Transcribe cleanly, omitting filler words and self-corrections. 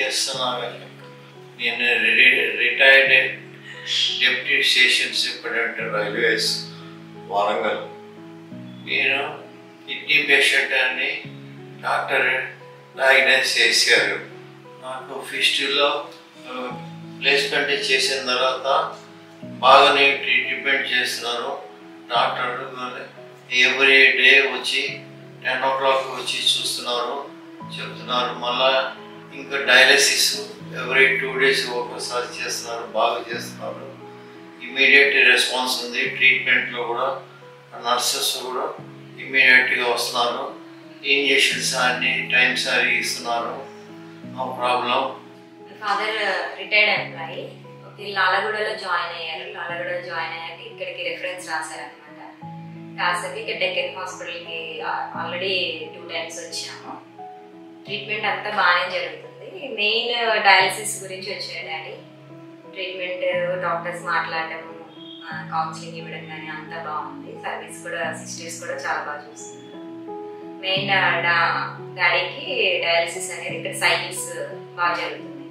చేస్తున్నాను. నేను retired deputy station superintendent railways Warangal. నేను కిడ్నీ పేషెంట్ అని డాక్టర్ డయాగ్నైజ్ చేశారు. నాకు ఫిస్టులో ప్లేస్మెంట్ చేసిన తర్వాత బాగానే ట్రీట్మెంట్ చేస్తున్నారు. డాక్టర్ ఎవ్రీ డే వచ్చి 10 o'clock వచ్చి చూస్తున్నారు, చెప్తున్నారు. మళ్ళా ఇంకా డయాలసిస్ ఎవ్రీ 2 days ఒకసారి చేస్తున్నారు, బాగా చేస్తున్నారు. ఇమీడియట్ రెస్పాన్స్ ఉంది. ట్రీట్మెంట్లో కూడా నర్సెస్ కూడా ఇమీడియట్గా వస్తున్నారు. ఇంజెక్షన్స్ అన్ని టైం సారి ఇస్తున్నారు. No problem. Father retired employee. వీళ్ళు లాలగూడలో జాయిన్ అయ్యారు. లాలగూడలో జాయిన్ అయ్యాక ఇక్కడికి రెఫరెన్స్ రాశారనమాట. రాసాక ఇక్కడ డెక్కన్ హాస్పిటల్కి ఆల్రెడీ 2 times వచ్చాము. ట్రీట్మెంట్ అంతా బాగానే జరుగుతుంది. మెయిన్ డయాలసిస్ గురించి వచ్చాడు డాడీ. ట్రీట్మెంట్ డాక్టర్స్ మాట్లాడటము, కౌన్సిలింగ్ ఇవ్వడం కానీ అంతా బాగుంది. సర్వీస్ కూడా సిస్టర్స్ కూడా చాలా బాగా చూస్తున్నారు. మెయిన్ డాడీకి డయాలసిస్ అనేది ఇక్కడ సైకిల్స్ బాగా జరుగుతుంది.